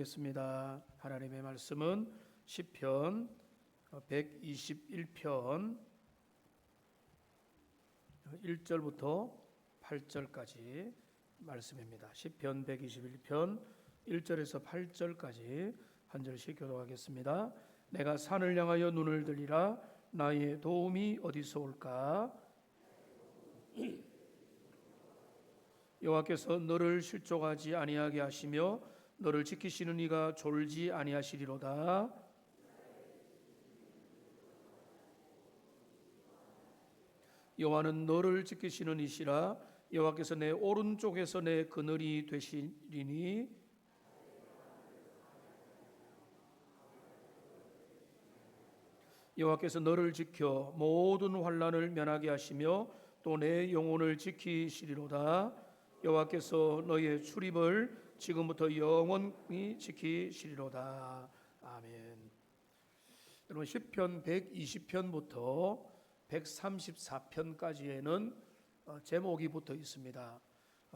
보겠습니다. 하나님의 말씀은 시편 121편 1절부터 8절까지 말씀입니다. 시편 121편 1절에서 8절까지 한 절씩 교독하겠습니다. 내가 산을 향하여 눈을 들리라. 나의 도움이 어디서 올까? 여호와께서 너를 실족하지 아니하게 하시며 너를 지키시는 이가 졸지 아니하시리로다. 여호와는 너를 지키시는 이시라. 여호와께서 내 오른쪽에서 내 그늘이 되시리니 여호와께서 너를 지켜 모든 환난을 면하게 하시며 또 내 영혼을 지키시리로다. 여호와께서 너의 출입을 지금부터 영원히 지키시리로다. 아멘. 여러분 시편 120편부터 134편까지에는 제목이 붙어 있습니다.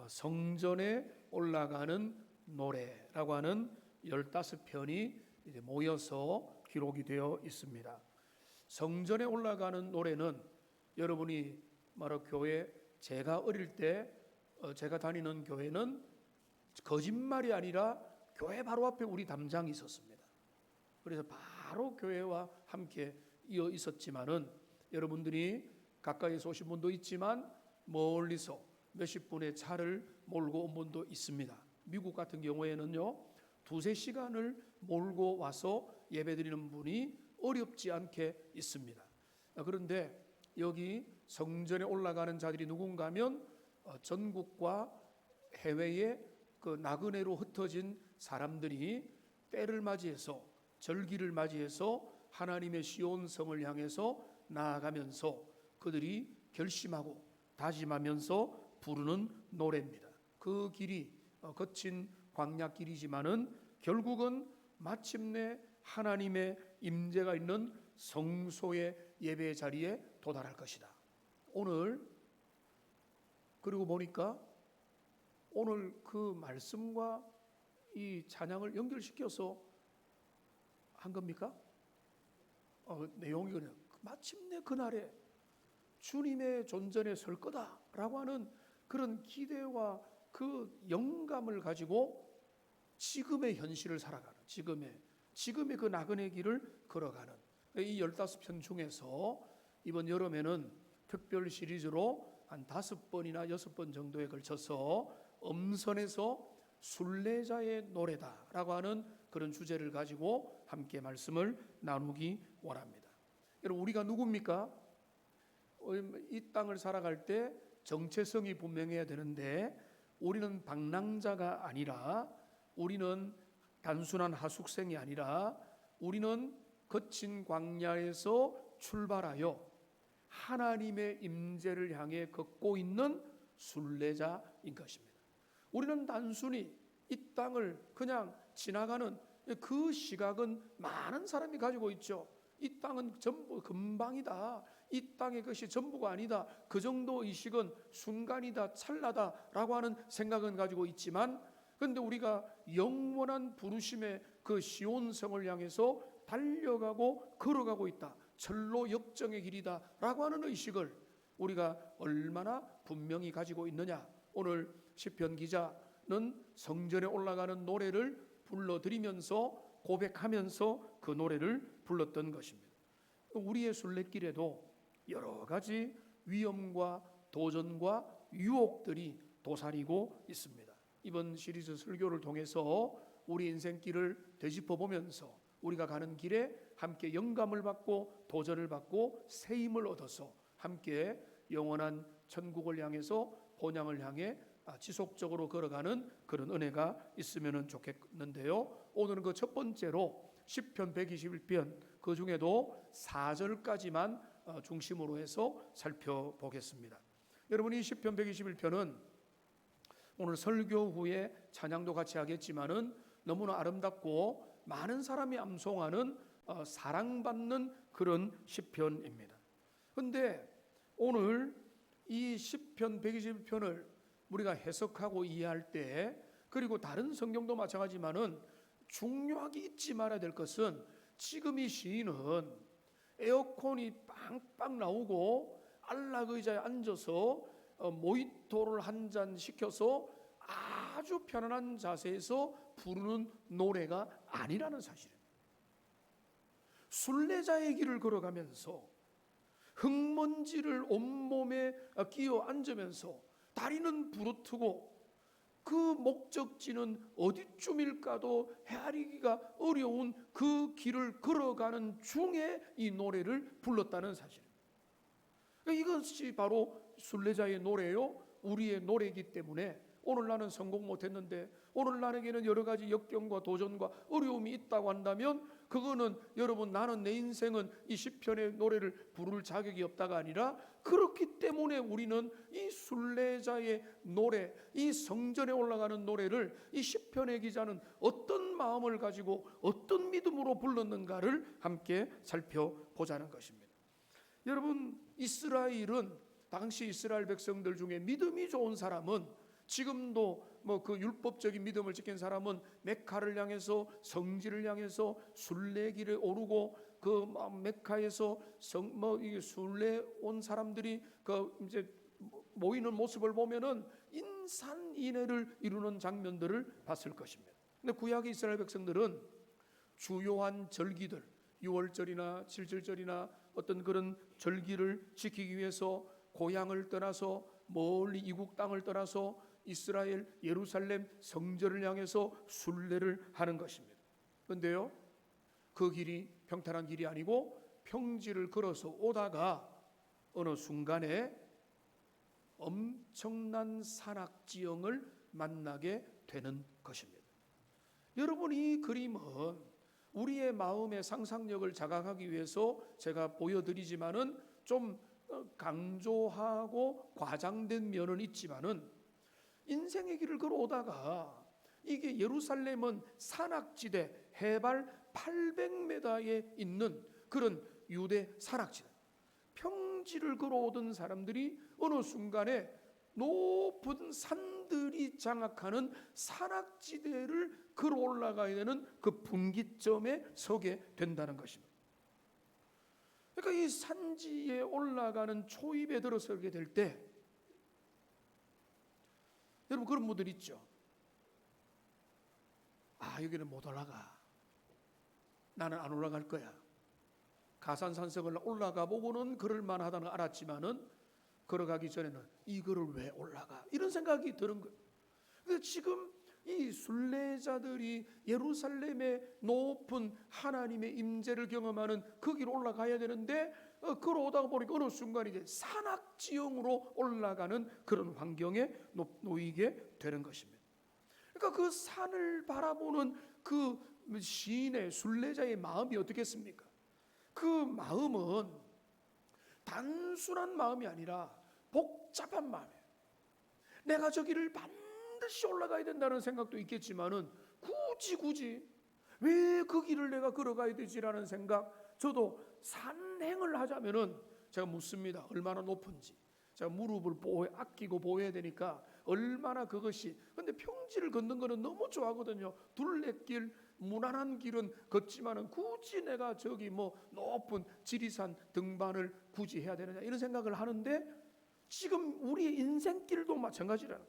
성전에 올라가는 노래라고 하는 15편이 이제 모여서 기록이 되어 있습니다. 성전에 올라가는 노래는 여러분이 바로 교회, 제가 어릴 때 제가 다니는 교회는 거짓말이 아니라 교회 바로 앞에 우리 담장이 있었습니다. 그래서 바로 교회와 함께 이어 있었지만은 여러분들이 가까이서 오신 분도 있지만 멀리서 몇십 분의 차를 몰고 온 분도 있습니다. 미국 같은 경우에는요 2-3시간을 몰고 와서 예배드리는 분이 어렵지 않게 있습니다. 그런데 여기 성전에 올라가는 자들이 누군가 하면 전국과 해외에 그 나그네로 흩어진 사람들이 때를 맞이해서 절기를 맞이해서 하나님의 시온성을 향해서 나아가면서 그들이 결심하고 다짐하면서 부르는 노래입니다. 그 길이 거친 광야길이지만은 결국은 마침내 하나님의 임재가 있는 성소의 예배 자리에 도달할 것이다. 오늘 그리고 보니까 오늘 그 말씀과 이 찬양을 연결시켜서 한 겁니까? 내용이 그냥 마침내 그날에 주님의 존전에 설 거다라고 하는 그런 기대와 그 영감을 가지고 지금의 현실을 살아가는 지금의 그 나그네 길을 걸어가는 이 15편 중에서 이번 여름에는 특별 시리즈로 한 5번이나 6번 정도에 걸쳐서 엄선해서 순례자의 노래다라고 하는 그런 주제를 가지고 함께 말씀을 나누기 원합니다. 여러분 우리가 누굽니까? 이 땅을 살아갈 때 정체성이 분명해야 되는데 우리는 방랑자가 아니라 우리는 단순한 하숙생이 아니라 우리는 거친 광야에서 출발하여 하나님의 임재를 향해 걷고 있는 순례자인 것입니다. 우리는 단순히 이 땅을 그냥 지나가는 그 시각은 많은 사람이 가지고 있죠. 이 땅은 전부 금방이다. 이 땅의 것이 전부가 아니다. 그 정도 의식은 순간이다, 찰나다라고 하는 생각은 가지고 있지만 그런데 우리가 영원한 부르심의 그 시온성을 향해서 달려가고 걸어가고 있다. 철로 역정의 길이다 라고 하는 의식을 우리가 얼마나 분명히 가지고 있느냐. 오늘 시편 기자는 성전에 올라가는 노래를 불러드리면서 고백하면서 그 노래를 불렀던 것입니다. 우리의 순례길에도 여러 가지 위험과 도전과 유혹들이 도사리고 있습니다. 이번 시리즈 설교를 통해서 우리 인생길을 되짚어보면서 우리가 가는 길에 함께 영감을 받고 도전을 받고 새 힘을 얻어서 함께 영원한 천국을 향해서 본향을 향해 지속적으로 걸어가는 그런 은혜가 있으면 좋겠는데요. 오늘은 그 첫 번째로 시편 121편 그 중에도 4절까지만 중심으로 해서 살펴보겠습니다. 여러분 이 시편 121편은 오늘 설교 후에 찬양도 같이 하겠지만은 너무나 아름답고 많은 사람이 암송하는 사랑받는 그런 시편입니다. 그런데 오늘 이 시편 121편을 우리가 해석하고 이해할 때 그리고 다른 성경도 마찬가지지만은 중요하게 잊지 말아야 될 것은 지금 이 시인은 에어컨이 빵빵 나오고 안락 의자에 앉아서 모히또를 한 잔 시켜서 아주 편안한 자세에서 부르는 노래가 아니라는 사실입니다. 순례자의 길을 걸어가면서 흙먼지를 온몸에 끼어 앉으면서 다리는 부르트고 그 목적지는 어디쯤일까도 헤아리기가 어려운 그 길을 걸어가는 중에 이 노래를 불렀다는 사실입니다. 이것이 바로 순례자의 노래요, 우리의 노래이기 때문에 오늘 나는 성공 못했는데, 오늘 나에게는 여러 가지 역경과 도전과 어려움이 있다고 한다면 그거는 여러분, 나는 내 인생은 이 시편의 노래를 부를 자격이 없다가 아니라, 그렇기 때문에 우리는 이 순례자의 노래, 이 성전에 올라가는 노래를 이 시편의 기자는 어떤 마음을 가지고 어떤 믿음으로 불렀는가를 함께 살펴보자는 것입니다. 여러분, 이스라엘은 당시 이스라엘 백성들 중에 믿음이 좋은 사람은, 지금도 그 율법적인 믿음을 지킨 사람은 메카를 향해서, 성지를 향해서 순례길에 오르고 그 메카에서 순례 온 사람들이 그 이제 모이는 모습을 보면은 인산인해를 이루는 장면들을 봤을 것입니다. 근데 구약의 이스라엘 백성들은 주요한 절기들, 6월절이나 7절절이나 어떤 그런 절기를 지키기 위해서 고향을 떠나서 멀리 이국 땅을 떠나서 이스라엘 예루살렘 성전을 향해서 순례를 하는 것입니다. 그런데요, 그 길이 평탄한 길이 아니고 평지를 걸어서 오다가 어느 순간에 엄청난 산악지형을 만나게 되는 것입니다. 여러분, 이 그림은 우리의 마음의 상상력을 자극하기 위해서 제가 보여드리지만은 좀 강조하고 과장된 면은 있지만은, 인생의 길을 걸어오다가 이게 예루살렘은 산악지대, 해발 800m에 있는 그런 유대 산악지대, 평지를 걸어오던 사람들이 어느 순간에 높은 산들이 장악하는 산악지대를 걸어 올라가야 되는 그 분기점에 서게 된다는 것입니다. 그러니까 이 산지에 올라가는 초입에 들어서게 될 때, 여러분 그런 분들 있죠. 여기는 못 올라가, 나는 안 올라갈 거야. 가산산성을 올라가 보고는 그럴 만하다는 걸 알았지만은 걸어가기 전에는 이거를 왜 올라가, 이런 생각이 드는 거예요. 그래서 지금 이 순례자들이 예루살렘의 높은 하나님의 임재를 경험하는 그 길 올라가야 되는데, 걸어오다가 보니까 어느 순간 이제 산악지형으로 올라가는 그런 환경에 놓이게 되는 것입니다. 그러니까 그 산을 바라보는 그 시인의, 순례자의 마음이 어떻겠습니까? 그 마음은 단순한 마음이 아니라 복잡한 마음이에요. 내가 저 길을 반드시 올라가야 된다는 생각도 있겠지만은 굳이 왜 그 길을 내가 걸어가야 되지라는 생각. 저도 산행을 하자면은 제가 묻습니다. 얼마나 높은지. 제가 무릎을 아끼고 보호해야 되니까 얼마나 그것이. 근데 평지를 걷는 거는 너무 좋아하거든요. 둘레길, 무난한 길은 걷지만은 굳이 내가 저기 높은 지리산 등반을 굳이 해야 되느냐, 이런 생각을 하는데, 지금 우리의 인생길도 마찬가지라는.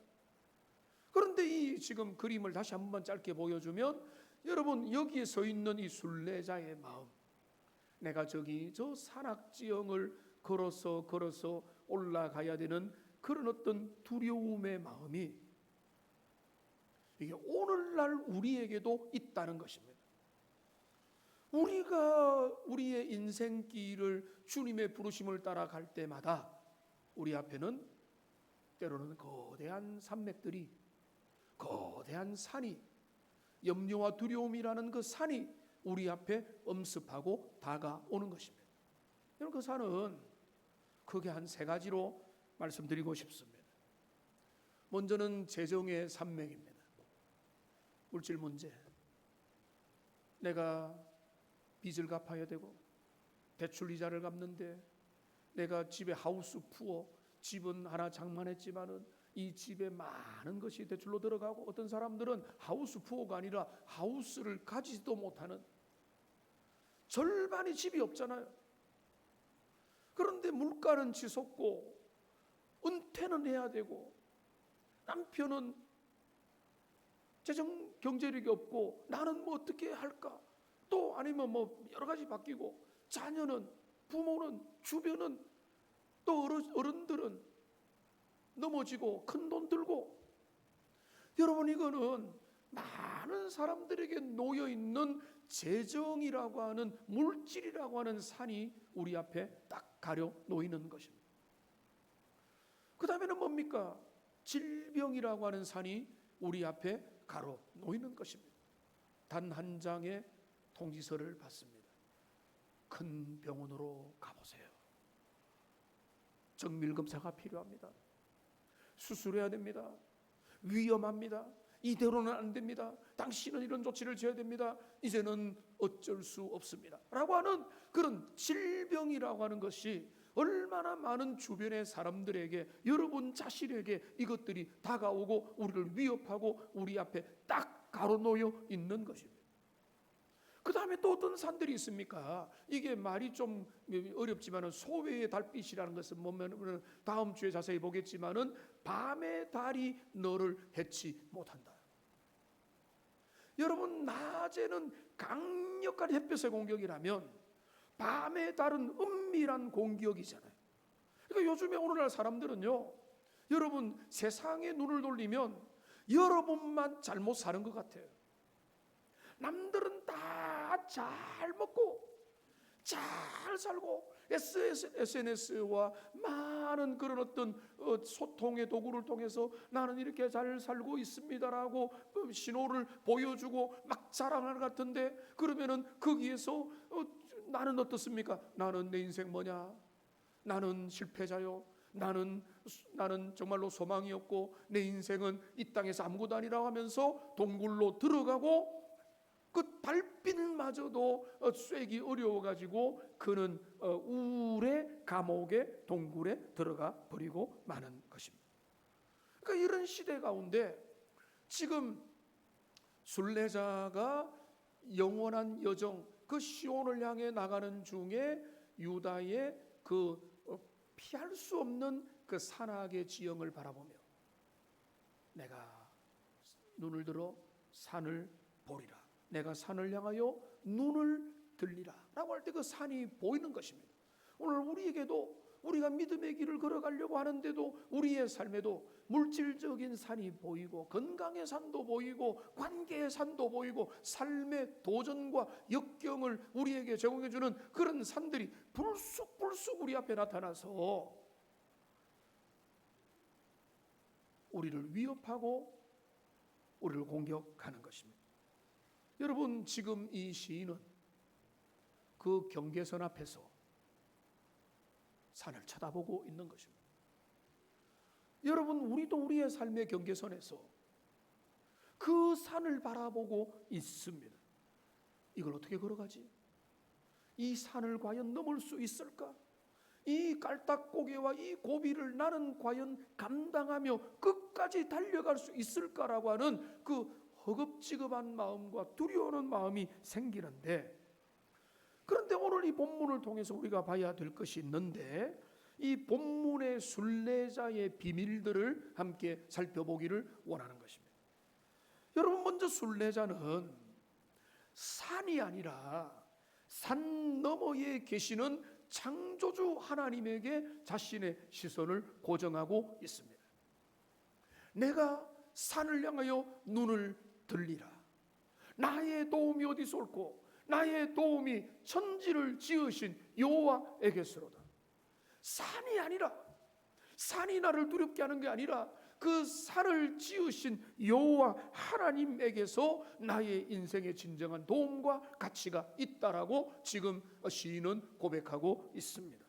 그런데 이 지금 그림을 다시 한번 짧게 보여주면, 여러분 여기에 서 있는 이 순례자의 마음, 내가 저 산악지형을 걸어서 올라가야 되는 그런 어떤 두려움의 마음이, 이게 오늘날 우리에게도 있다는 것입니다. 우리가 우리의 인생길을 주님의 부르심을 따라갈 때마다 우리 앞에는 때로는 거대한 산맥들이, 거대한 산이, 염려와 두려움이라는 그 산이 우리 앞에 엄습하고 다가오는 것입니다. 여러분, 그 산은 크게 한 3가지로 말씀드리고 싶습니다. 먼저는 재정의 산맥입니다. 물질 문제. 내가 빚을 갚아야 되고 대출 이자를 갚는데, 내가 집에 하우스 푸어, 집은 하나 장만했지만은 이 집에 많은 것이 대출로 들어가고, 어떤 사람들은 하우스 푸어가 아니라 하우스를 가지도 못하는, 절반이 집이 없잖아요. 그런데 물가는 치솟고 은퇴는 해야 되고, 남편은 재정 경제력이 없고 나는 뭐 어떻게 할까? 또 아니면 뭐 여러 가지 바뀌고, 자녀는, 부모는, 주변은, 또 어른들은 넘어지고 큰 돈 들고. 여러분, 이거는 많은 사람들에게 놓여 있는 재정이라고 하는, 물질이라고 하는 산이 우리 앞에 딱 가려 놓이는 것입니다. 그 다음에는 뭡니까? 질병이라고 하는 산이 우리 앞에 가로 놓이는 것입니다. 단 한 장의 통지서를 받습니다. 큰 병원으로 가보세요. 정밀검사가 필요합니다. 수술해야 됩니다. 위험합니다. 이대로는 안 됩니다. 당신은 이런 조치를 취해야 됩니다. 이제는 어쩔 수 없습니다. 라고 하는 그런 질병이라고 하는 것이 얼마나 많은 주변의 사람들에게, 여러분 자신에게 이것들이 다가오고 우리를 위협하고 우리 앞에 딱 가로놓여 있는 것입니다. 그 다음에 또 어떤 산들이 있습니까? 이게 말이 좀 어렵지만은, 소외의 달빛이라는 것은 뭐냐면, 다음 주에 자세히 보겠지만은, 밤의 달이 너를 해치 못한다. 여러분, 낮에는 강력한 햇볕의 공격이라면 밤의 달은 은밀한 공격이잖아요. 그러니까 요즘에 오늘날 사람들은요, 여러분 세상에 눈을 돌리면 여러분만 잘못 사는 것 같아요. 남들은 다 잘 먹고 잘 살고, SNS와 많은 그런 어떤 소통의 도구를 통해서 나는 이렇게 잘 살고 있습니다라고 신호를 보여주고 막 자랑하는 것 같은데, 그러면은 거기에서 나는 어떻습니까? 나는 내 인생 뭐냐? 나는 실패자요. 나는 정말로 소망이 없고 내 인생은 이 땅에서 아무것도 아니라고 하면서 동굴로 들어가고, 그 달빛마저도 쐬기 어려워가지고 그는 우울의 감옥의 동굴에 들어가 버리고 마는 것입니다. 그러니까 이런 시대 가운데 지금 순례자가 영원한 여정, 그 시온을 향해 나가는 중에 유다의 그 피할 수 없는 그 산악의 지형을 바라보며 내가 눈을 들어 산을 보리라. 내가 산을 향하여 눈을 들리라 라고 할 때 그 산이 보이는 것입니다. 오늘 우리에게도, 우리가 믿음의 길을 걸어가려고 하는데도 우리의 삶에도 물질적인 산이 보이고, 건강의 산도 보이고, 관계의 산도 보이고, 삶의 도전과 역경을 우리에게 제공해 주는 그런 산들이 불쑥불쑥 우리 앞에 나타나서 우리를 위협하고 우리를 공격하는 것입니다. 여러분, 지금 이 시인은 그 경계선 앞에서 산을 쳐다보고 있는 것입니다. 여러분, 우리도 우리의 삶의 경계선에서 그 산을 바라보고 있습니다. 이걸 어떻게 걸어가지? 이 산을 과연 넘을 수 있을까? 이 깔딱고개와 이 고비를 나는 과연 감당하며 끝까지 달려갈 수 있을까라고 하는 그 허겁지겁한 마음과 두려워하는 마음이 생기는데, 그런데 오늘 이 본문을 통해서 우리가 봐야 될 것이 있는데, 이 본문의 순례자의 비밀들을 함께 살펴보기를 원하는 것입니다. 여러분, 먼저 순례자는 산이 아니라 산 너머에 계시는 창조주 하나님에게 자신의 시선을 고정하고 있습니다. 내가 산을 향하여 눈을 들리라. 나의 도움이 어디서 올꼬? 나의 도움이 천지를 지으신 여호와에게서로다. 산이 아니라, 산이 나를 두렵게 하는 게 아니라 그 산을 지으신 여호와 하나님에게서 나의 인생의 진정한 도움과 가치가 있다라고 지금 시인은 고백하고 있습니다.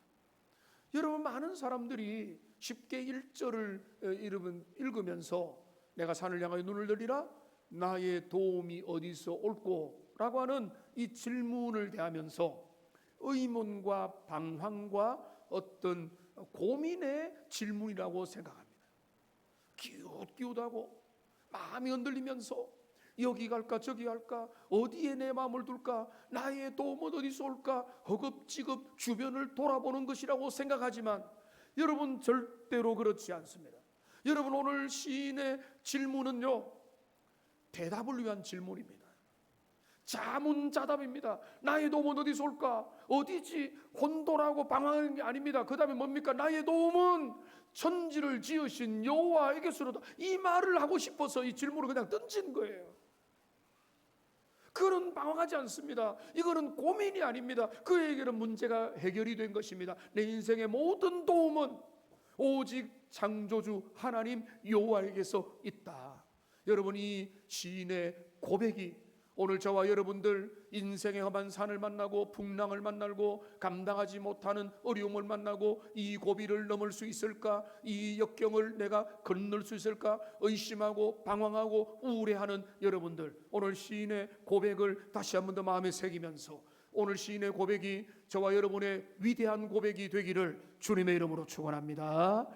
여러분, 많은 사람들이 쉽게 1절을 읽으면서 내가 산을 향하여 눈을 들리라, 나의 도움이 어디서 올꼬? 라고 하는 이 질문을 대하면서 의문과 방황과 어떤 고민의 질문이라고 생각합니다. 기웃기웃하고 마음이 흔들리면서 여기 갈까 저기 갈까, 어디에 내 마음을 둘까, 나의 도움은 어디서 올까, 허겁지겁 주변을 돌아보는 것이라고 생각하지만 여러분, 절대로 그렇지 않습니다. 여러분, 오늘 시인의 질문은요, 대답을 위한 질문입니다. 자문자답입니다. 나의 도움은 어디서 올까? 어디지? 혼돈하고 방황하는 게 아닙니다. 그 다음에 뭡니까? 나의 도움은 천지를 지으신 여호와에게서로다. 이 말을 하고 싶어서 이 질문을 그냥 던진 거예요. 그는 방황하지 않습니다. 이거는 고민이 아닙니다. 그에게는 문제가 해결이 된 것입니다. 내 인생의 모든 도움은 오직 창조주 하나님 여호와에게서 있다. 여러분, 이 시인의 고백이 오늘 저와 여러분들 인생의 험한 산을 만나고 풍랑을 만나고 감당하지 못하는 어려움을 만나고 이 고비를 넘을 수 있을까, 이 역경을 내가 건널 수 있을까 의심하고 방황하고 우울해하는 여러분들, 오늘 시인의 고백을 다시 한 번 더 마음에 새기면서 오늘 시인의 고백이 저와 여러분의 위대한 고백이 되기를 주님의 이름으로 축원합니다.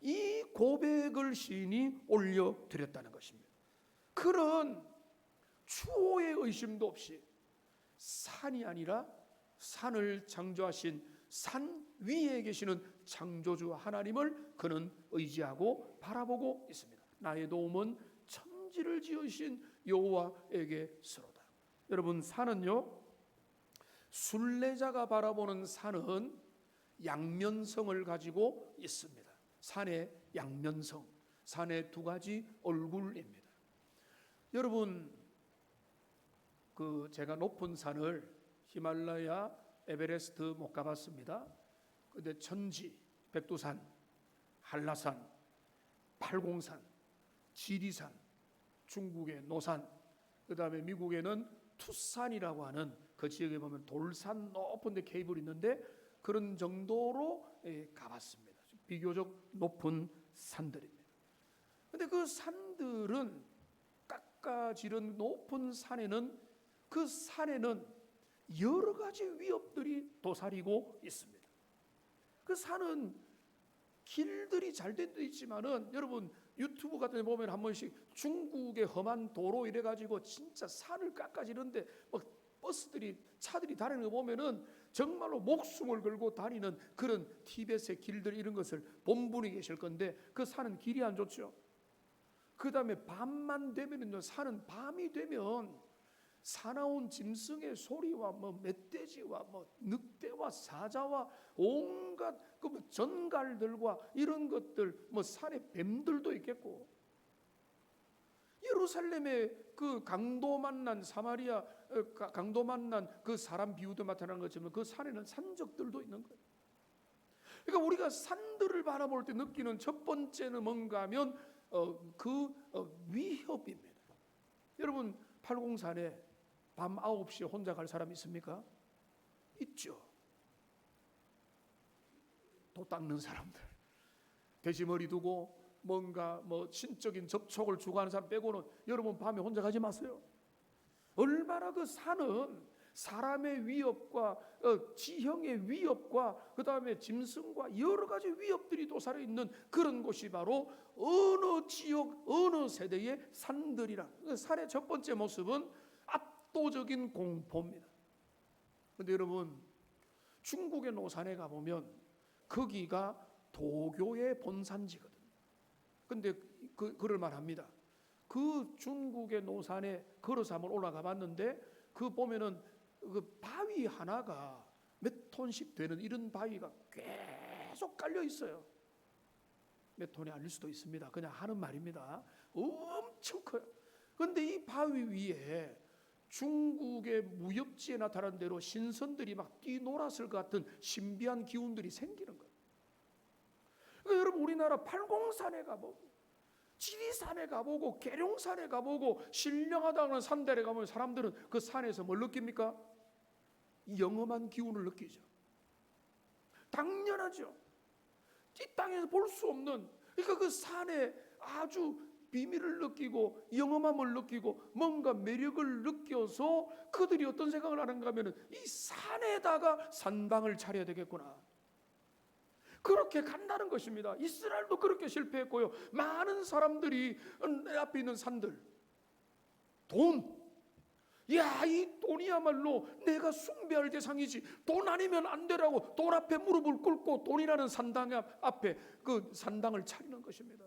이 고백을 시인이 올려드렸다는 것입니다. 그런 추호의 의심도 없이 산이 아니라 산을 창조하신 산 위에 계시는 창조주 하나님을 그는 의지하고 바라보고 있습니다. 나의 도움은 천지를 지으신 여호와에게서로다. 여러분, 산은요, 순례자가 바라보는 산은 양면성을 가지고 있습니다. 산의 양면성, 산의 두 가지 얼굴입니다. 여러분, 제가 높은 산을 히말라야, 에베레스트 못 가봤습니다. 근데 천지, 백두산, 한라산, 팔공산, 지리산, 중국의 노산, 그 다음에 미국에는 투산이라고 하는 그 지역에 보면 돌산 높은 데 케이블이 있는데 그런 정도로 가봤습니다. 비교적 높은 산들입니다. 근데 그 산들은 깎아지른 높은 산에는, 그 산에는 여러 가지 위협들이 도사리고 있습니다. 그 산은 길들이 잘 된 데 있지만은, 여러분 유튜브 같은 데 보면 한 번씩 중국의 험한 도로 이래가지고 진짜 산을 깎아지는데 막 버스들이, 차들이 다니는 거 보면은 정말로 목숨을 걸고 다니는 그런 티벳의 길들, 이런 것을 본 분이 계실 건데, 그 산은 길이 안 좋죠. 그 다음에 밤만 되면은요, 산은 밤이 되면 사나운 짐승의 소리와 멧돼지와 늑대와 사자와 온갖 그 전갈들과 이런 것들, 산에 뱀들도 있겠고, 예루살렘에 그 강도 만난 사마리아, 강도 만난 그 사람 비유도 나타나는 것처럼 그 산에는 산적들도 있는 거예요. 그러니까 우리가 산들을 바라볼 때 느끼는 첫 번째는 뭔가 하면 위협입니다. 여러분, 팔공산에 밤 9시에 혼자 갈 사람 있습니까? 있죠. 도 닦는 사람들, 돼지머리 두고 뭔가 신적인 접촉을 추구하는 사람 빼고는 여러분 밤에 혼자 가지 마세요. 얼마나 그 산은 사람의 위협과 지형의 위협과 그 다음에 짐승과 여러 가지 위협들이 도사려 있는 그런 곳이 바로 어느 지역 어느 세대의 산들이라. 산의 첫 번째 모습은 압도적인 공포입니다. 그런데 여러분, 중국의 노산에 가보면 거기가 도교의 본산지거든요. 근데 그럴 만합니다. 그 중국의 노산에 걸어서 한번 올라가 봤는데 그 보면은 그 바위 하나가 몇 톤씩 되는 이런 바위가 계속 깔려 있어요. 몇 톤이 아닐 수도 있습니다. 그냥 하는 말입니다. 엄청 커요. 그런데 이 바위 위에 중국의 무협지에 나타난 대로 신선들이 막 뛰놀았을 것 같은 신비한 기운들이 생기는 거예요. 그러니까 여러분, 우리나라 팔공산에 가보고 지리산에 가보고 계룡산에 가보고 신령하다는 산들에 가보면 사람들은 그 산에서 뭘 느낍니까? 영험한 기운을 느끼죠. 당연하죠. 이 땅에서 볼 수 없는, 그러니까 그 산에 아주 비밀을 느끼고 영험함을 느끼고 뭔가 매력을 느껴서 그들이 어떤 생각을 하는가 하면 이 산에다가 산방을 차려야 되겠구나. 그렇게 간다는 것입니다. 이스라엘도 그렇게 실패했고요. 많은 사람들이 내 앞에 있는 산들, 돈, 야, 이 돈이야말로 내가 숭배할 대상이지. 돈 아니면 안 되라고 돈 앞에 무릎을 꿇고 돈이라는 산당 앞에 그 산당을 차리는 것입니다.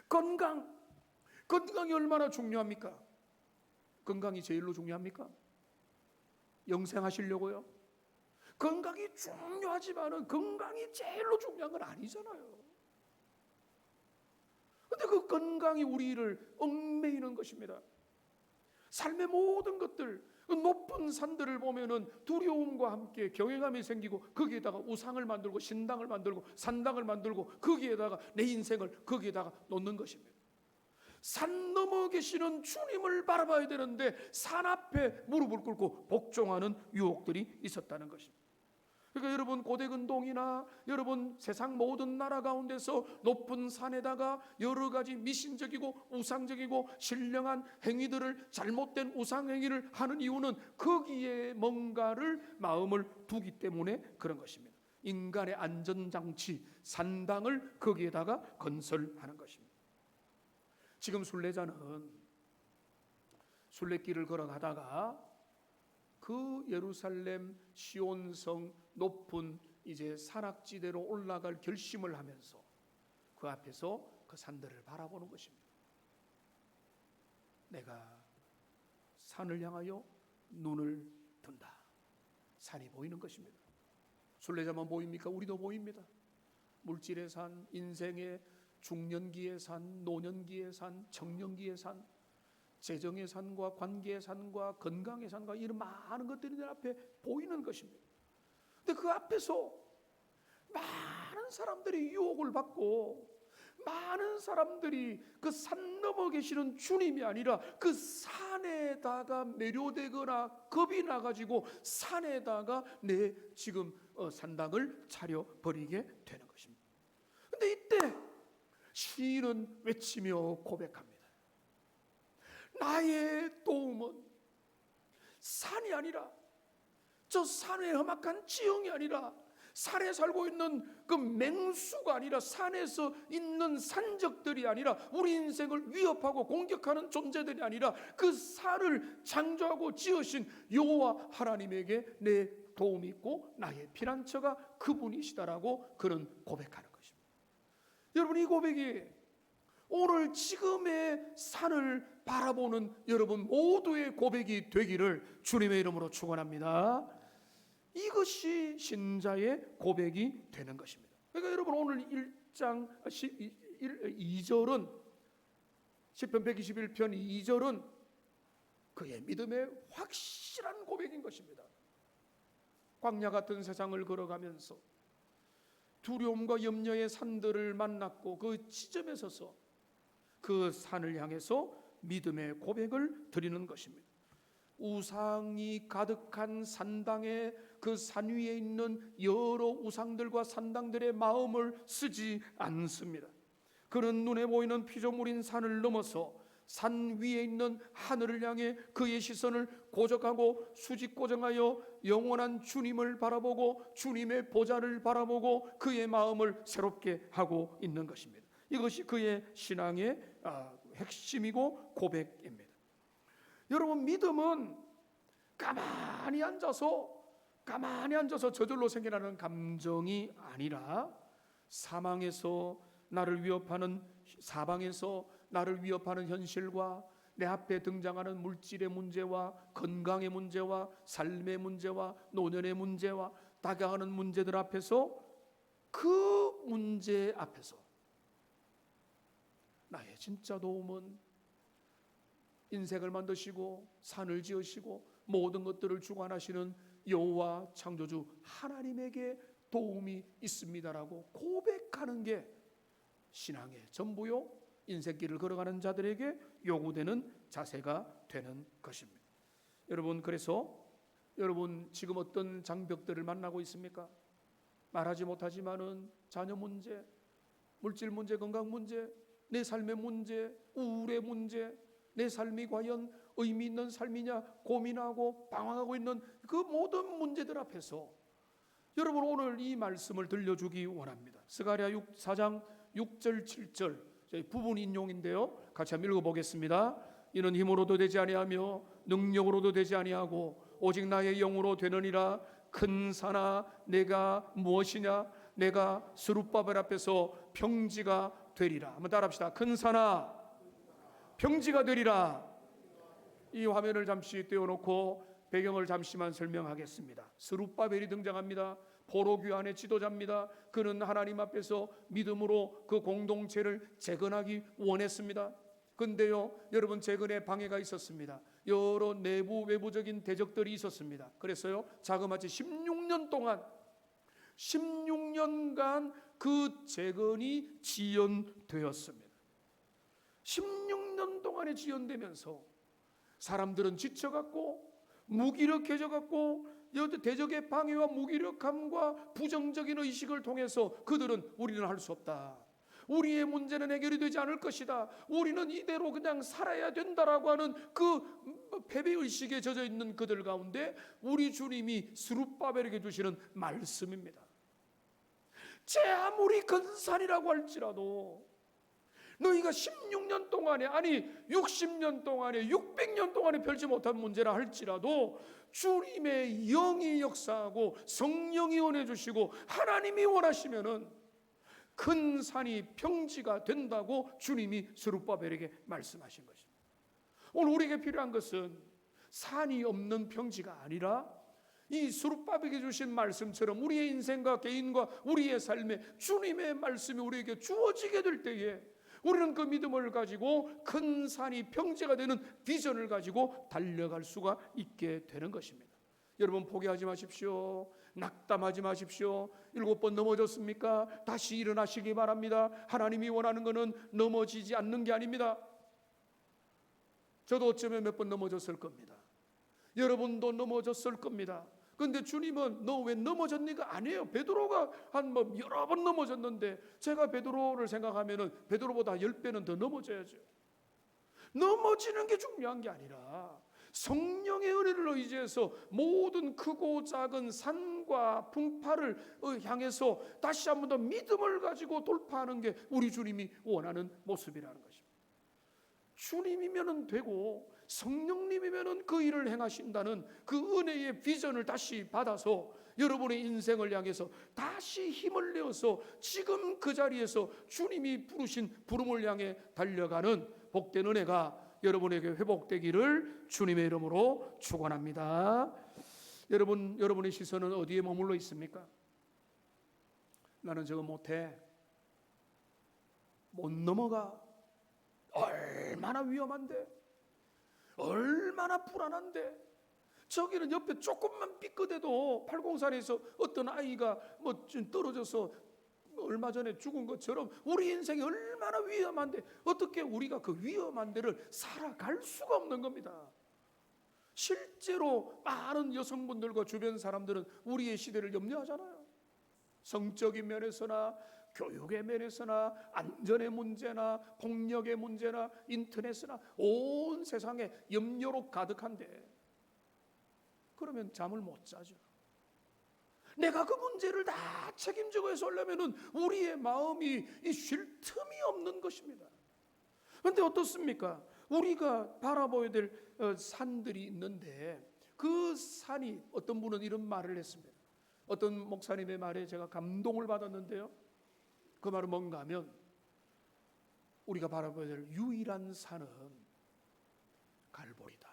건강이 얼마나 중요합니까? 건강이 제일로 중요합니까? 영생하시려고요? 건강이 중요하지만은 건강이 제일로 중요한 건 아니잖아요. 근데 그 건강이 우리를 얽매이는 것입니다. 삶의 모든 것들, 높은 산들을 보면은 두려움과 함께 경외감이 생기고 거기에다가 우상을 만들고 신당을 만들고 산당을 만들고 거기에다가 내 인생을 거기에다가 놓는 것입니다. 산 넘어 계시는 주님을 바라봐야 되는데 산 앞에 무릎을 꿇고 복종하는 유혹들이 있었다는 것입니다. 그러니까 여러분 고대근동이나 여러분 세상 모든 나라 가운데서 높은 산에다가 여러 가지 미신적이고 우상적이고 신령한 행위들을, 잘못된 우상 행위를 하는 이유는 거기에 뭔가를 마음을 두기 때문에 그런 것입니다. 인간의 안전장치 산당을 거기에다가 건설하는 것입니다. 지금 순례자는 순례길을 걸어가다가 그 예루살렘 시온성 높은 이제 산악지대로 올라갈 결심을 하면서 그 앞에서 그 산들을 바라보는 것입니다. 내가 산을 향하여 눈을 든다. 산이 보이는 것입니다. 순례자만 보입니까? 우리도 보입니다. 물질의 산, 인생의 중년기의 산, 노년기의 산, 청년기의 산, 재정의 산과 관계의 산과 건강의 산과 이런 많은 것들이 내 앞에 보이는 것입니다. 근데 그 앞에서 많은 사람들이 유혹을 받고 많은 사람들이 그 산 넘어 계시는 주님이 아니라 그 산에다가 매료되거나 겁이 나가지고 산에다가 내 지금 산당을 차려버리게 되는 것입니다. 근데 이때 시인은 외치며 고백합니다. 나의 도움은 산이 아니라 저 산의 험악한 지형이 아니라 산에 살고 있는 그 맹수가 아니라 산에서 있는 산적들이 아니라 우리 인생을 위협하고 공격하는 존재들이 아니라 그 산을 창조하고 지으신 여호와 하나님에게 내 도움이 있고 나의 피난처가 그분이시다라고 그는 고백하는 것입니다. 여러분 이 고백이 오늘 지금의 산을 바라보는 여러분 모두의 고백이 되기를 주님의 이름으로 축원합니다. 이것이 신자의 고백이 되는 것입니다. 그러니까 여러분 오늘 1장 2절은 시편 121편 2절은 그의 믿음의 확실한 고백인 것입니다. 광야 같은 세상을 걸어가면서 두려움과 염려의 산들을 만났고 그 지점에 서서 그 산을 향해서 믿음의 고백을 드리는 것입니다. 우상이 가득한 산당에 그 산 위에 있는 여러 우상들과 산당들의 마음을 쓰지 않습니다. 그는 눈에 보이는 피조물인 산을 넘어서 산 위에 있는 하늘을 향해 그의 시선을 고정하고 수직고정하여 영원한 주님을 바라보고 주님의 보좌를 바라보고 그의 마음을 새롭게 하고 있는 것입니다. 이것이 그의 신앙의 핵심이고 고백입니다. 여러분 믿음은 가만히 앉아서 저절로 생겨나는 감정이 아니라 사방에서 나를 위협하는 현실과 내 앞에 등장하는 물질의 문제와 건강의 문제와 삶의 문제와 노년의 문제와 다가가는 문제들 앞에서 그 문제 앞에서 나의 진짜 도움은 인생을 만드시고 산을 지으시고 모든 것들을 주관하시는 여호와 창조주 하나님에게 도움이 있습니다라고 고백하는 게 신앙의 전부요 인생길을 걸어가는 자들에게 요구되는 자세가 되는 것입니다. 여러분 그래서 여러분 지금 어떤 장벽들을 만나고 있습니까? 말하지 못하지만은 자녀 문제, 물질 문제, 건강 문제, 내 삶의 문제, 우울의 문제, 내 삶이 과연 의미 있는 삶이냐 고민하고 방황하고 있는 그 모든 문제들 앞에서 여러분, 오늘 이 말씀을 들려주기 원합니다. 스가랴 4장 6절 7절 저희 부분 인용인데요, 같이 한번 읽어보겠습니다. 이는 힘으로도 되지 아니하며 능력으로도 되지 아니하고 오직 나의 영으로 되느니라. 큰 산아 내가 무엇이냐? 내가 스룹바벨 앞에서 평지가 되리라. 한번 따라합시다. 큰 산아 평지가 되리라. 이 화면을 잠시 떼어놓고 배경을 잠시만 설명하겠습니다. 스룹바벨이 등장합니다. 포로귀환의 지도자입니다. 그는 하나님 앞에서 믿음으로 그 공동체를 재건하기 원했습니다. 근데요, 여러분, 재건에 방해가 있었습니다. 여러 내부 외부적인 대적들이 있었습니다. 그래서요, 자그마치 16년간 그 재건이 지연되었습니다. 16년 동안에 지연되면서 사람들은 지쳐갔고 무기력해져갔고 대적의 방해와 무기력함과 부정적인 의식을 통해서 그들은 우리는 할 수 없다, 우리의 문제는 해결이 되지 않을 것이다, 우리는 이대로 그냥 살아야 된다라고 하는 그 패배의식에 젖어 있는 그들 가운데 우리 주님이 스룹바벨에게 주시는 말씀입니다. 제 아무리 큰 산이라고 할지라도 너희가 16년 동안에, 아니 60년 동안에, 600년 동안에 펼지 못한 문제라 할지라도 주님의 영이 역사하고 성령이 원해 주시고 하나님이 원하시면은 큰 산이 평지가 된다고 주님이 스룹바벨에게 말씀하신 것입니다. 오늘 우리에게 필요한 것은 산이 없는 평지가 아니라 이 스룹바벨에게 주신 말씀처럼 우리의 인생과 개인과 우리의 삶에 주님의 말씀이 우리에게 주어지게 될 때에 우리는 그 믿음을 가지고 큰 산이 평지가 되는 비전을 가지고 달려갈 수가 있게 되는 것입니다. 여러분, 포기하지 마십시오. 낙담하지 마십시오. 7번 넘어졌습니까? 다시 일어나시기 바랍니다. 하나님이 원하는 것은 넘어지지 않는 게 아닙니다. 저도 어쩌면 몇 번 넘어졌을 겁니다. 여러분도 넘어졌을 겁니다. 그런데 주님은 너 왜 넘어졌니가 아니에요. 베드로가 한 여러 번 넘어졌는데 제가 베드로를 생각하면은 베드로보다 10배는 더 넘어져야죠. 넘어지는 게 중요한 게 아니라 성령의 은혜를 의지해서 모든 크고 작은 산과 풍파를 향해서 다시 한 번 더 믿음을 가지고 돌파하는 게 우리 주님이 원하는 모습이라는 것입니다. 주님이면은 되고 성령님이면은 그 일을 행하신다는 그 은혜의 비전을 다시 받아서 여러분의 인생을 향해서 다시 힘을 내어서 지금 그 자리에서 주님이 부르신 부름을 향해 달려가는 복된 은혜가 여러분에게 회복되기를 주님의 이름으로 축원합니다. 여러분의 시선은 어디에 머물러 있습니까? 나는 저거 못해, 못 넘어가, 얼마나 위험한데, 얼마나 불안한데, 저기는 옆에 조금만 삐끗해도 팔공산에서 어떤 아이가 떨어져서 얼마 전에 죽은 것처럼 우리 인생이 얼마나 위험한데 어떻게 우리가 그 위험한 데를 살아갈 수가 없는 겁니다. 실제로 많은 여성분들과 주변 사람들은 우리의 시대를 염려하잖아요. 성적인 면에서나 교육의 면에서나 안전의 문제나 폭력의 문제나 인터넷이나 온 세상에 염려로 가득한데 그러면 잠을 못 자죠. 내가 그 문제를 다 책임지고 해서 하려면은 우리의 마음이 쉴 틈이 없는 것입니다. 그런데 어떻습니까? 우리가 바라봐야 될 산들이 있는데 그 산이, 어떤 분은 이런 말을 했습니다. 어떤 목사님의 말에 제가 감동을 받았는데요, 그 말은 뭔가 하면 우리가 바라봐야 될 유일한 산은 갈보리다.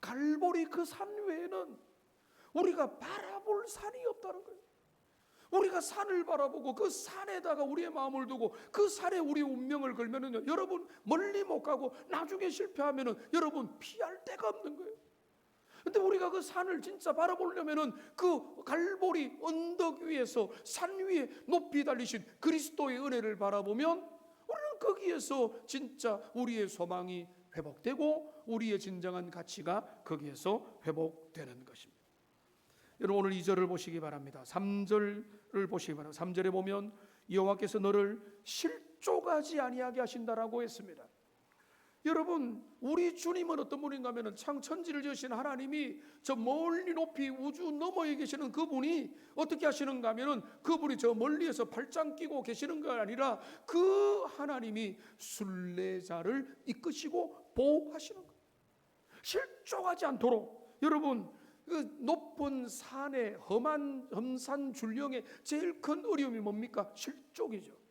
갈보리 그 산 외에는 우리가 바라볼 산이 없다는 거예요. 우리가 산을 바라보고 그 산에다가 우리의 마음을 두고 그 산에 우리 운명을 걸면은요, 여러분 멀리 못 가고 나중에 실패하면은 여러분 피할 데가 없는 거예요. 근데 우리가 그 산을 진짜 바라보려면은 그 갈보리 언덕 위에서 산 위에 높이 달리신 그리스도의 은혜를 바라보면 우리는 거기에서 진짜 우리의 소망이 회복되고 우리의 진정한 가치가 거기에서 회복되는 것입니다. 여러분, 오늘 2절을 보시기 바랍니다. 3절을 보시기 바랍니다. 3절에 보면 여호와께서 너를 실족하지 아니하게 하신다라고 했습니다. 여러분, 우리 주님은 어떤 분인가 하면 천지를 지으신 하나님이 저 멀리 높이 우주 너머에 계시는 그분이 어떻게 하시는가 하면 그분이 저 멀리에서 팔짱 끼고 계시는 게 아니라 그 하나님이 순례자를 이끄시고 보호하시는 거예요. 실족하지 않도록. 여러분, 그 높은 산에 험한 험산 줄령의 제일 큰 어려움이 뭡니까? 실족이죠.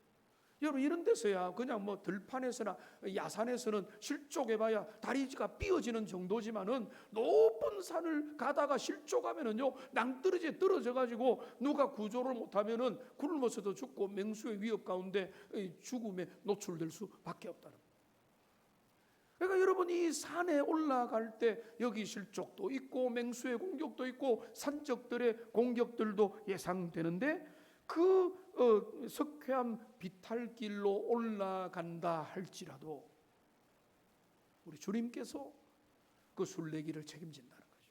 여러분, 이런 데서야 그냥 뭐 들판에서나 야산에서는 실족해봐야 다리가 삐어지는 정도지만은 높은 산을 가다가 실족하면은요 낭떠러지에 떨어져가지고 누가 구조를 못하면은 굶어서도 죽고 맹수의 위협 가운데 죽음에 노출될 수밖에 없다는 거예요. 그러니까 여러분, 이 산에 올라갈 때 여기 실족도 있고 맹수의 공격도 있고 산적들의 공격들도 예상되는데 그 석회암 비탈길로 올라간다 할지라도 우리 주님께서 그 순례길을 책임진다는 거죠.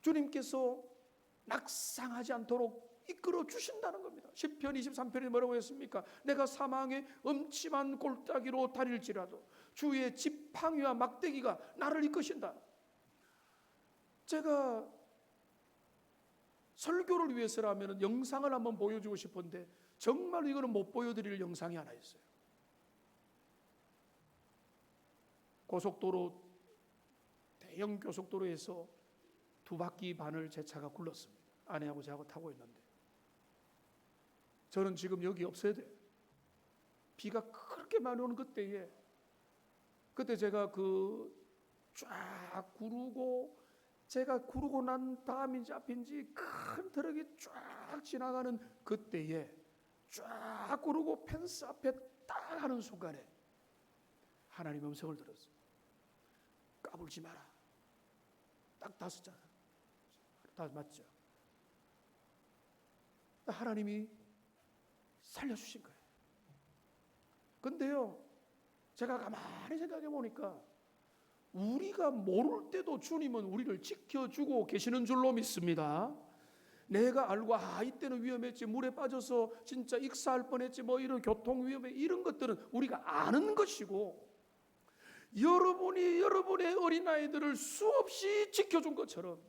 주님께서 낙상하지 않도록 이끌어 주신다는 겁니다. 시편 23편에 뭐라고 했습니까? 내가 사망의 음침한 골짜기로 다닐지라도 주의 지팡이와 막대기가 나를 이끄신다. 제가 설교를 위해서라면 영상을 한번 보여주고 싶은데 정말 이거는 못 보여드릴 영상이 하나 있어요. 고속도로, 대형 고속도로에서 2바퀴 반을 제 차가 굴렀습니다. 아내하고 저하고 타고 있는데 저는 지금 여기 없어야 돼요. 비가 그렇게 많이 오는 그때에 그때 제가 쫙 구르고 제가 구르고 난 다음인지 앞인지 큰 트럭이 쫙 지나가는 그때에 쫙 구르고 펜스 앞에 딱 하는 순간에 하나님의 음성을 들었어요. 까불지 마라. 딱 5자. 다 맞죠? 하나님이 살려주신 거예요. 근데요, 제가 가만히 생각해 보니까 우리가 모를 때도 주님은 우리를 지켜주고 계시는 줄로 믿습니다. 내가 알고 이때는 위험했지, 물에 빠져서 진짜 익사할 뻔했지, 뭐 이런 교통 위험에 이런 것들은 우리가 아는 것이고 여러분이 여러분의 어린아이들을 수없이 지켜준 것처럼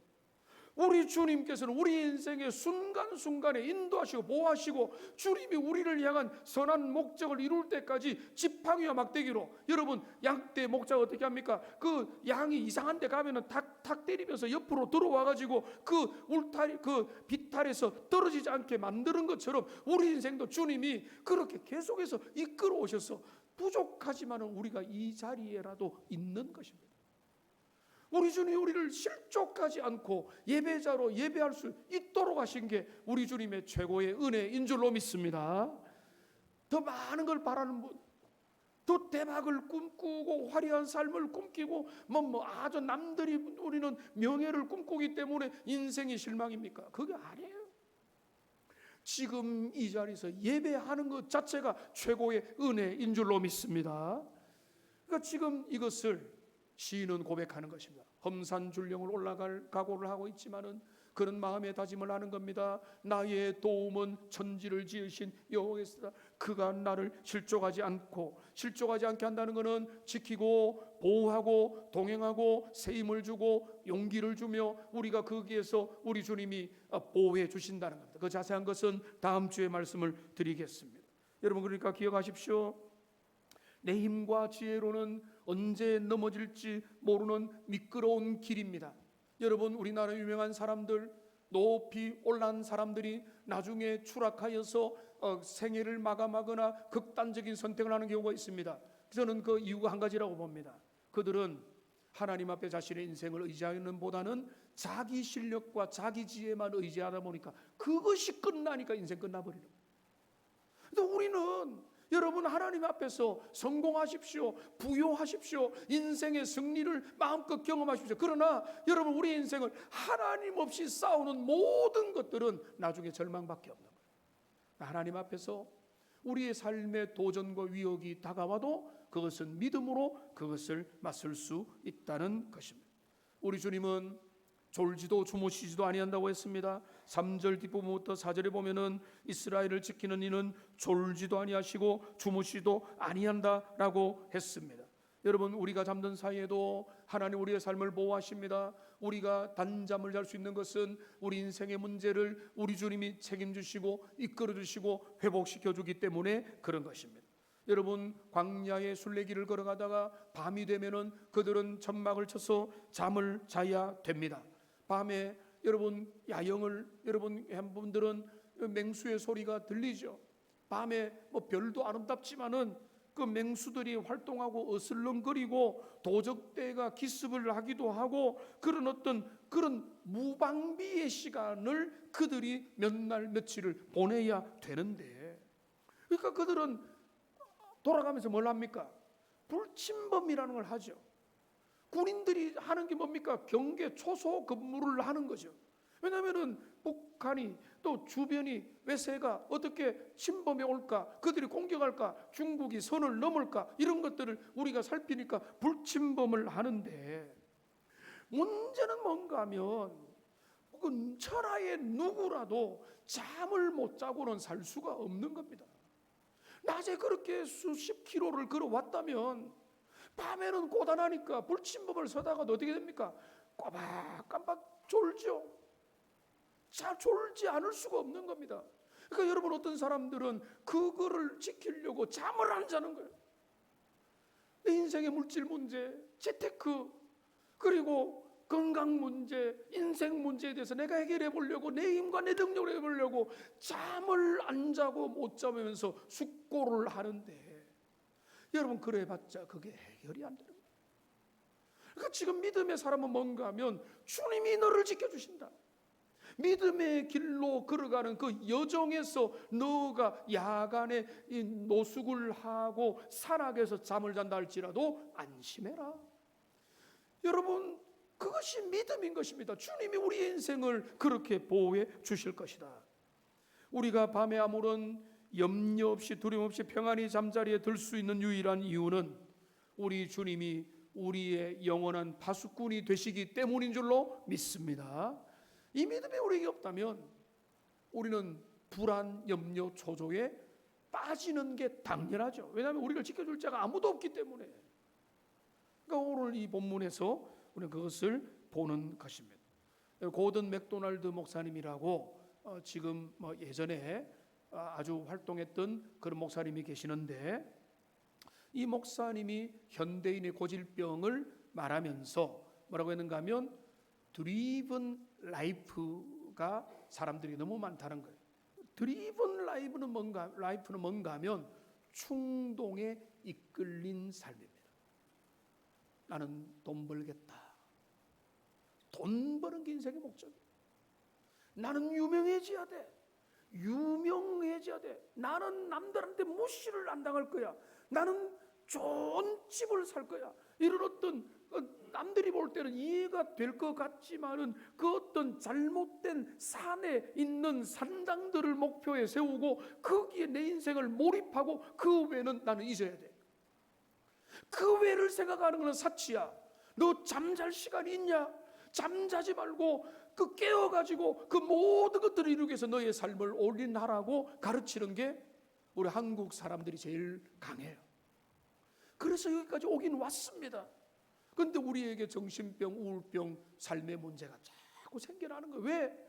우리 주님께서는 우리 인생의 순간순간에 인도하시고 보호하시고 주님이 우리를 향한 선한 목적을 이룰 때까지 지팡이와 막대기로, 여러분 양떼 목자가 어떻게 합니까? 그 양이 이상한 데 가면은 탁탁 때리면서 옆으로 들어와가지고 그 울타리 그 비탈에서 떨어지지 않게 만드는 것처럼 우리 인생도 주님이 그렇게 계속해서 이끌어 오셔서 부족하지만은 우리가 이 자리에라도 있는 것입니다. 우리 주님이 우리를 실족하지 않고 예배자로 예배할 수 있도록 하신 게 우리 주님의 최고의 은혜인 줄로 믿습니다. 더 많은 걸 바라는 분, 더 대박을 꿈꾸고 화려한 삶을 꿈꾸고 아주 남들이 우리는 명예를 꿈꾸기 때문에 인생이 실망입니까? 그게 아니에요. 지금 이 자리에서 예배하는 것 자체가 최고의 은혜인 줄로 믿습니다. 그러니까 지금 이것을 시인은 고백하는 것입니다. 험산 줄령을 올라갈 각오를 하고 있지만은 그런 마음의 다짐을 하는 겁니다. 나의 도움은 천지를 지으신 여호와께서다. 그가 나를 실족하지 않게 한다는 것은 지키고 보호하고 동행하고 새 힘을 주고 용기를 주며 우리가 거기에서 우리 주님이 보호해 주신다는 겁니다. 그 자세한 것은 다음 주에 말씀을 드리겠습니다. 여러분, 그러니까 기억하십시오. 내 힘과 지혜로는 언제 넘어질지 모르는 미끄러운 길입니다. 여러분, 우리나라 유명한 사람들, 높이 올라간 사람들이 나중에 추락하여서 생애를 마감하거나 극단적인 선택을 하는 경우가 있습니다. 저는 그 이유가 한 가지라고 봅니다. 그들은 하나님 앞에 자신의 인생을 의지하는 보다는 자기 실력과 자기 지혜만 의지하다 보니까 그것이 끝나니까 인생 끝나버리는 거예요. 근데 우리는 여러분, 하나님 앞에서 성공하십시오, 부요하십시오, 인생의 승리를 마음껏 경험하십시오. 그러나 여러분, 우리 인생을 하나님 없이 싸우는 모든 것들은 나중에 절망밖에 없는 거예요. 하나님 앞에서 우리의 삶의 도전과 위협이 다가와도 그것은 믿음으로 그것을 맞설 수 있다는 것입니다. 우리 주님은 졸지도 주무시지도 아니한다고 했습니다. 3절 뒷부분부터 4절에 보면은 이스라엘을 지키는 이는 졸지도 아니하시고 주무시도 아니한다라고 했습니다. 여러분, 우리가 잠든 사이에도 하나님 우리의 삶을 보호하십니다. 우리가 단잠을 잘 수 있는 것은 우리 인생의 문제를 우리 주님이 책임지시고 이끌어주시고 회복시켜주기 때문에 그런 것입니다. 여러분, 광야의 순례길을 걸어가다가 밤이 되면은 그들은 천막을 쳐서 잠을 자야 됩니다. 밤에 여러분 야영을, 여러분 한 분들은 맹수의 소리가 들리죠. 밤에 뭐 별도 아름답지만은 그 맹수들이 활동하고 어슬렁거리고 도적대가 기습을 하기도 하고 그런 어떤 그런 무방비의 시간을 그들이 몇 날 며칠을 보내야 되는데, 그러니까 그들은 돌아가면서 뭘 합니까? 불침범이라는 걸 하죠. 군인들이 하는 게 뭡니까? 경계 초소 근무를 하는 거죠. 왜냐하면은 북한이 또 주변이 외세가 어떻게 침범해 올까, 그들이 공격할까, 중국이 선을 넘을까, 이런 것들을 우리가 살피니까 불침범을 하는데, 문제는 뭔가 하면 그 천하의 누구라도 잠을 못 자고는 살 수가 없는 겁니다. 낮에 그렇게 수십 킬로를 걸어왔다면 밤에는 고단하니까 불침범을 서다가도 어떻게 됩니까? 꼬박꼬박 졸죠. 잘 졸지 않을 수가 없는 겁니다. 그러니까 여러분, 어떤 사람들은 그거를 지키려고 잠을 안 자는 거예요. 내 인생의 물질 문제, 재테크, 그리고 건강 문제, 인생 문제에 대해서 내가 해결해 보려고, 내 힘과 내 능력으로 해보려고 잠을 안 자고 못 자면서 숙고를 하는데, 여러분, 그래봤자 그게 해결이 안 되는 거예요. 그러니까 지금 믿음의 사람은 뭔가 하면 주님이 너를 지켜주신다. 믿음의 길로 걸어가는 그 여정에서 너가 야간에 노숙을 하고 산악에서 잠을 잔다 할지라도 안심해라. 여러분, 그것이 믿음인 것입니다. 주님이 우리의 인생을 그렇게 보호해 주실 것이다. 우리가 밤에 아무런 염려 없이 두려움 없이 평안히 잠자리에 들 수 있는 유일한 이유는 우리 주님이 우리의 영원한 파수꾼이 되시기 때문인 줄로 믿습니다. 이 믿음이 우리에게 없다면 우리는 불안, 염려, 초조에 빠지는 게 당연하죠. 왜냐하면 우리를 지켜줄 자가 아무도 없기 때문에. 그러니까 오늘 이 본문에서 우리는 그것을 보는 것입니다. 고든 맥도날드 목사님이라고 지금 예전에 아주 활동했던 그런 목사님이 계시는데, 이 목사님이 현대인의 고질병을 말하면서 뭐라고 했는가 하면 드리븐 라이프가 사람들이 너무 많다는 거예요. 드리븐 라이프는 뭔가 하면 충동에 이끌린 삶입니다. 나는 돈 벌겠다. 돈 버는 게 인생의 목적이야. 나는 유명해져야 돼. 유명해져야 돼. 나는 남들한테 무시를 안 당할 거야. 나는 좋은 집을 살 거야. 이런 어떤 남들이 볼 때는 이해가 될 것 같지만은 그 어떤 잘못된 산에 있는 산당들을 목표에 세우고 거기에 내 인생을 몰입하고 그 외는 나는 잊어야 돼. 그 외를 생각하는 것은 사치야. 너 잠잘 시간이 있냐? 잠자지 말고 그 깨어가지고 그 모든 것들을 이루기 위해서 너의 삶을 올인하라고 가르치는 게 우리 한국 사람들이 제일 강해요. 그래서 여기까지 오긴 왔습니다. 그런데 우리에게 정신병, 우울병, 삶의 문제가 자꾸 생겨나는 거예요. 왜?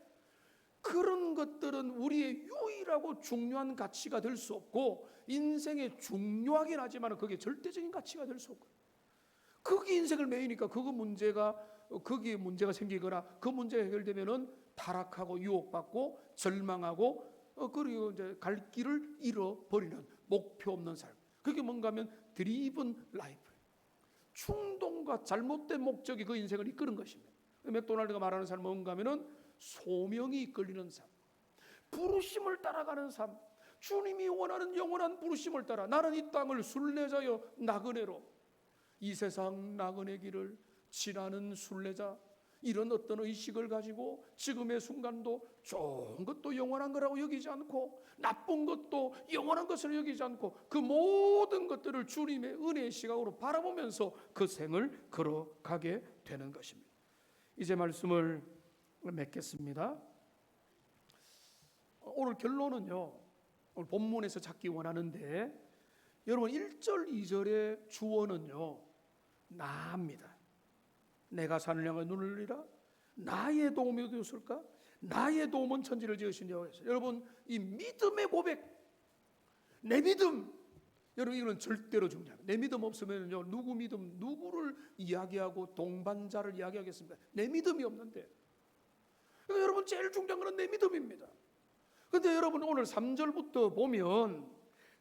그런 것들은 우리의 유일하고 중요한 가치가 될 수 없고, 인생에 중요하긴 하지만 그게 절대적인 가치가 될 수 없고, 거기 인생을 매이니까 거기에 문제가 생기거나 그 문제가 해결되면은 타락하고 유혹받고 절망하고 그리고 이제 갈 길을 잃어버리는 목표 없는 삶. 그게 뭔가 하면 드리븐 라이프. 충동과 잘못된 목적이 그 인생을 이끄는 것입니다. 맥도날드가 말하는 삶은 뭔가 하면은 소명이 이끌리는 삶, 부르심을 따라가는 삶, 주님이 원하는 영원한 부르심을 따라 나는 이 땅을 순례자여 나그네로, 이 세상 나그네 길을 지나는 순례자, 이런 어떤 의식을 가지고 지금의 순간도 좋은 것도 영원한 거라고 여기지 않고 나쁜 것도 영원한 것으로 여기지 않고 그 모든 것들을 주님의 은혜의 시각으로 바라보면서 그 생을 걸어가게 되는 것입니다. 이제 말씀을 맺겠습니다. 오늘 결론은요, 오늘 본문에서 찾기 원하는데, 여러분 1절 2절의 주어는요 나입니다. 내가 산을 향해 눈을 들리라. 나의 도움이 되었을까? 나의 도움은 천지를 지으신 여호와께서. 여러분, 이 믿음의 고백, 내 믿음, 여러분 이건 절대로 중요합니다. 내 믿음 없으면요, 누구 믿음, 누구를 이야기하고 동반자를 이야기하겠습니까? 내 믿음이 없는데. 그러니까 여러분 제일 중요한 것은 내 믿음입니다. 그런데 여러분 오늘 3절부터 보면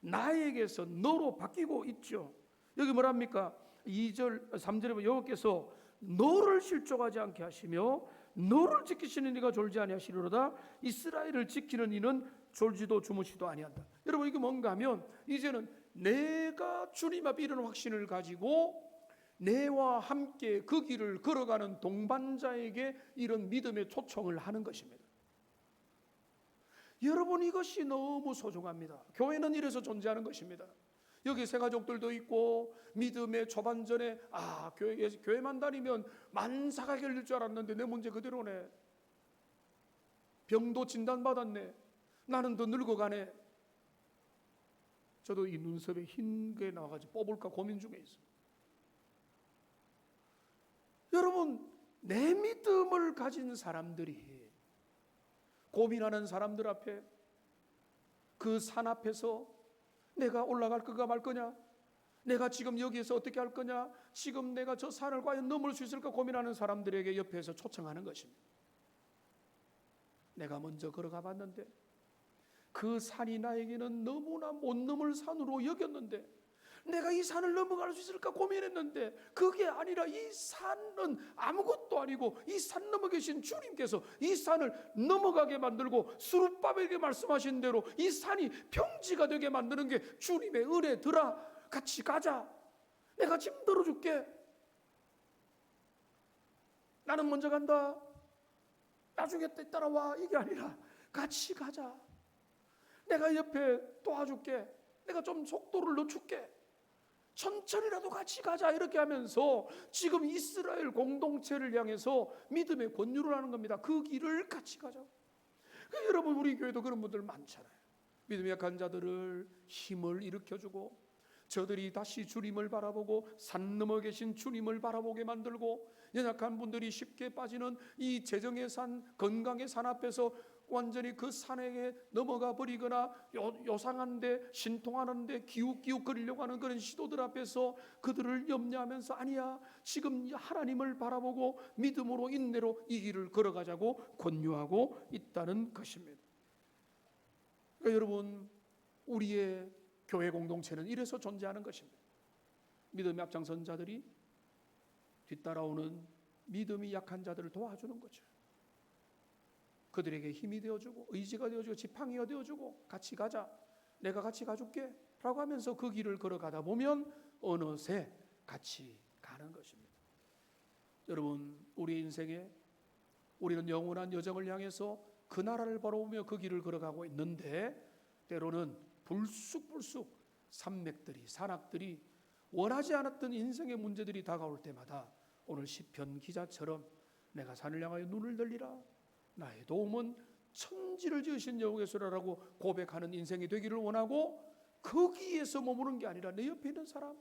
나에게서 너로 바뀌고 있죠. 여기 뭐랍니까? 2절, 3절에 보면 여호와께서 너를 실족하지 않게 하시며 너를 지키시는 이가 졸지 아니하시리로다. 이스라엘을 지키는 이는 졸지도 주무시도 아니한다. 여러분 이게 뭔가 하면 이제는 내가 주님 앞에 이런 확신을 가지고 내와 함께 그 길을 걸어가는 동반자에게 이런 믿음의 초청을 하는 것입니다. 여러분 이것이 너무 소중합니다. 교회는 이래서 존재하는 것입니다. 여기 새가족들도 있고 믿음의 초반전에 교회만 다니면 만사가 결릴 줄 알았는데 내 문제 그대로네. 병도 진단받았네. 나는 더 늙어가네. 저도 이 눈썹에 흰 게 나와가지고 뽑을까 고민 중에 있어요. 여러분 내 믿음을 가진 사람들이 고민하는 사람들 앞에 그 산 앞에서 내가 올라갈 거가 말 거냐? 내가 지금 여기에서 어떻게 할 거냐? 지금 내가 저 산을 과연 넘을 수 있을까 고민하는 사람들에게 옆에서 초청하는 것입니다. 내가 먼저 걸어가 봤는데 그 산이 나에게는 너무나 못 넘을 산으로 여겼는데 내가 이 산을 넘어갈 수 있을까 고민했는데 그게 아니라 이 산은 아무것도 아니고 이 산 넘어 계신 주님께서 이 산을 넘어가게 만들고 스룹바벨에게 말씀하신 대로 이 산이 평지가 되게 만드는 게 주님의 은혜더라. 같이 가자. 내가 짐 들어줄게. 나는 먼저 간다. 나중에 따라와. 이게 아니라 같이 가자. 내가 옆에 도와줄게. 내가 좀 속도를 늦출게. 천천히라도 같이 가자. 이렇게 하면서 지금 이스라엘 공동체를 향해서 믿음의 권유를 하는 겁니다. 그 길을 같이 가자고. 여러분 우리 교회도 그런 분들 많잖아요. 믿음의 약한 자들을 힘을 일으켜주고 저들이 다시 주님을 바라보고 산 넘어 계신 주님을 바라보게 만들고 연약한 분들이 쉽게 빠지는 이 재정의 산, 건강의 산 앞에서 완전히 그 산에게 넘어가 버리거나 요상한데 신통하는데 기웃기웃거리려고 하는 그런 시도들 앞에서 그들을 염려하면서 아니야, 지금 하나님을 바라보고 믿음으로 인내로 이 길을 걸어가자고 권유하고 있다는 것입니다. 그러니까 여러분 우리의 교회 공동체는 이래서 존재하는 것입니다. 믿음의 앞장선 자들이 뒤따라오는 믿음이 약한 자들을 도와주는 거죠. 그들에게 힘이 되어주고 의지가 되어주고 지팡이가 되어주고 같이 가자, 내가 같이 가줄게 라고 하면서 그 길을 걸어가다 보면 어느새 같이 가는 것입니다. 여러분 우리 인생에 우리는 영원한 여정을 향해서 그 나라를 바라보며 그 길을 걸어가고 있는데 때로는 불쑥불쑥 산맥들이 산악들이 원하지 않았던 인생의 문제들이 다가올 때마다 오늘 시편 기자처럼 내가 산을 향하여 눈을 들리라, 나의 도움은 천지를 지으신 여호와께서라고 고백하는 인생이 되기를 원하고 거기에서 머무는 게 아니라 내 옆에 있는 사람,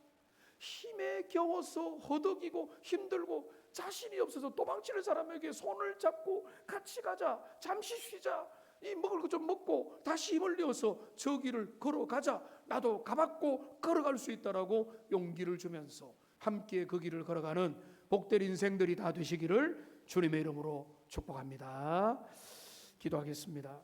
힘에 겨워서 허덕이고 힘들고 자신이 없어서 도망치는 사람에게 손을 잡고 같이 가자, 잠시 쉬자, 이 먹을 것 좀 먹고 다시 힘을 내어서 저 길을 걸어가자, 나도 가봤고 걸어갈 수 있다라고 용기를 주면서 함께 그 길을 걸어가는 복된 인생들이 다 되시기를 주님의 이름으로 축복합니다. 기도하겠습니다.